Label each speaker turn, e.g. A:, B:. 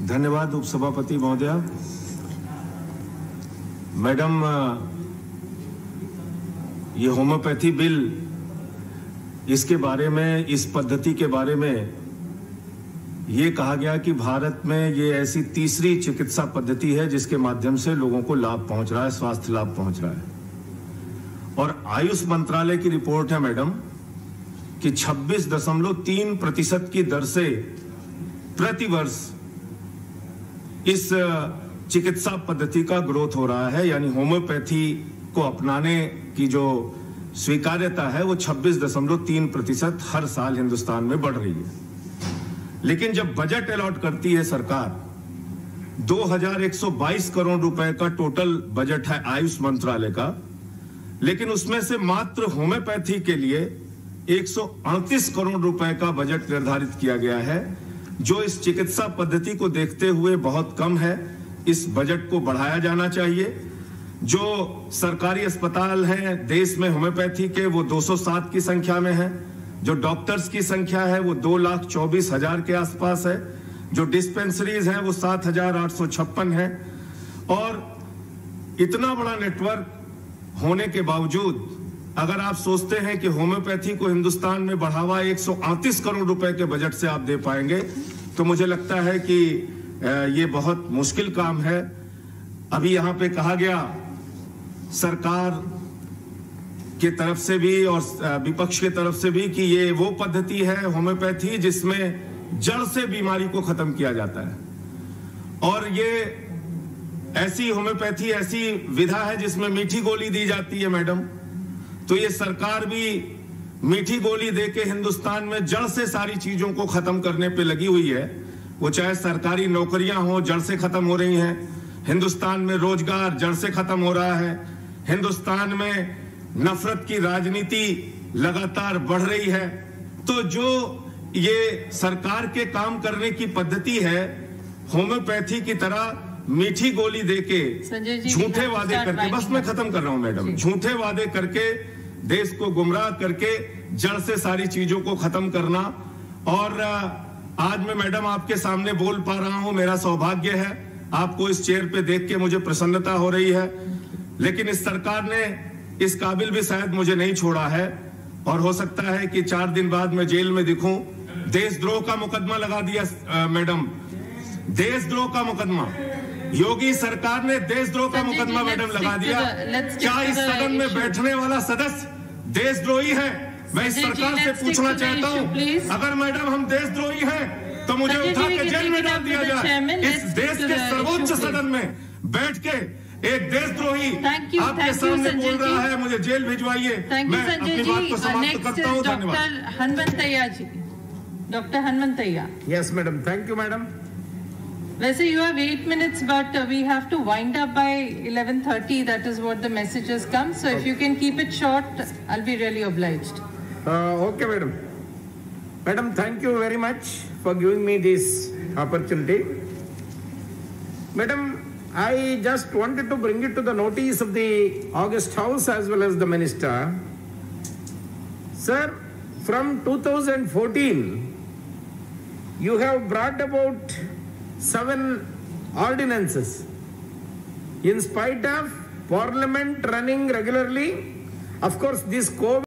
A: धन्यवाद उपसभापति महोदया। मैडम, ये होम्योपैथी बिल, इसके बारे में, इस पद्धति के बारे में ये कहा गया कि भारत में ये ऐसी तीसरी चिकित्सा पद्धति है जिसके माध्यम से लोगों को लाभ पहुंच रहा है, स्वास्थ्य लाभ पहुंच रहा है। और आयुष मंत्रालय की रिपोर्ट है मैडम कि 26.3% की दर से प्रतिवर्ष इस चिकित्सा पद्धति का ग्रोथ हो रहा है, यानी होम्योपैथी को अपनाने की जो स्वीकार्यता है वो 26.3% हर साल हिंदुस्तान में बढ़ रही है। लेकिन जब बजट अलॉट करती है सरकार, 2122 करोड़ रुपए का टोटल बजट है आयुष मंत्रालय का, लेकिन उसमें से मात्र होम्योपैथी के लिए 138 करोड़ रुपए का बजट निर्धारित किया गया है, जो इस चिकित्सा पद्धति को देखते हुए बहुत कम है। इस बजट को बढ़ाया जाना चाहिए। जो सरकारी अस्पताल हैं देश में होम्योपैथी के, वो 207 की संख्या में है। जो डॉक्टर्स की संख्या है वो 2,24,000 के आसपास है। जो डिस्पेंसरीज हैं वो 7,856 है। और इतना बड़ा नेटवर्क होने के बावजूद अगर आप सोचते हैं कि होम्योपैथी को हिंदुस्तान में बढ़ावा 138 करोड़ रुपए के बजट से आप दे पाएंगे, तो मुझे लगता है कि ये बहुत मुश्किल काम है। अभी यहां पे कहा गया सरकार की तरफ से भी और विपक्ष की तरफ से भी कि ये वो पद्धति है होम्योपैथी जिसमें जड़ से बीमारी को खत्म किया जाता है। और ये ऐसी होम्योपैथी, ऐसी विधा है जिसमें मीठी गोली दी जाती है मैडम। तो ये सरकार भी मीठी गोली देके हिंदुस्तान में जड़ से सारी चीजों को खत्म करने पे लगी हुई है। वो चाहे सरकारी नौकरियां हो, जड़ से खत्म हो रही हैं। हिंदुस्तान में रोजगार जड़ से खत्म हो रहा है। हिंदुस्तान में नफरत की राजनीति लगातार बढ़ रही है। तो जो ये सरकार के काम करने की पद्धति है, होम्योपैथी की तरह मीठी गोली देके, झूठे वादे करके, बस मैं खत्म कर रहा हूं मैडम, झूठे वादे करके देश को गुमराह करके जड़ से सारी चीजों को खत्म करना। और आज मैं मैडम आपके सामने बोल पा रहा हूं, मेरा सौभाग्य है। आपको इस चेयर पे देख के मुझे प्रसन्नता हो रही है। लेकिन इस सरकार ने इस काबिल भी शायद मुझे नहीं छोड़ा है, और हो सकता है कि 4 दिन बाद मैं जेल में दिखूं। देशद्रोह का मुकदमा लगा दिया मैडम, देशद्रोह का मुकदमा। योगी सरकार ने देशद्रोह का मुकदमा मैडम लगा दिया। क्या इस सदन में बैठने वाला सदस्य देशद्रोही है? मैं इस सरकार से पूछना चाहता हूं, अगर मैडम हम देशद्रोही हैं तो मुझे उठा के जेल में डाल दिया जाए। इस देश के सर्वोच्च सदन में बैठ के एक देशद्रोही आपके सामने बोल रहा है, मुझे जेल भिजवाइए। मैं अपनी बात को समाप्त करता हूं। धन्यवाद।
B: Hanumanthaiah ji, doctor Hanumanthaiah.
C: Yes madam, thank you madam.
B: वैसे you have 8 minutes, but we have to wind up by 11:30. That is what the message has come. So if you can keep it short, I'll be really obliged.
C: Okay, madam. Madam, thank you very much for giving me this opportunity. Madam, I just wanted to bring it to the notice of the August House as well as the Minister. Sir, from 2014, you have brought about 7 ordinances in spite of Parliament running regularly. Of course, this COVID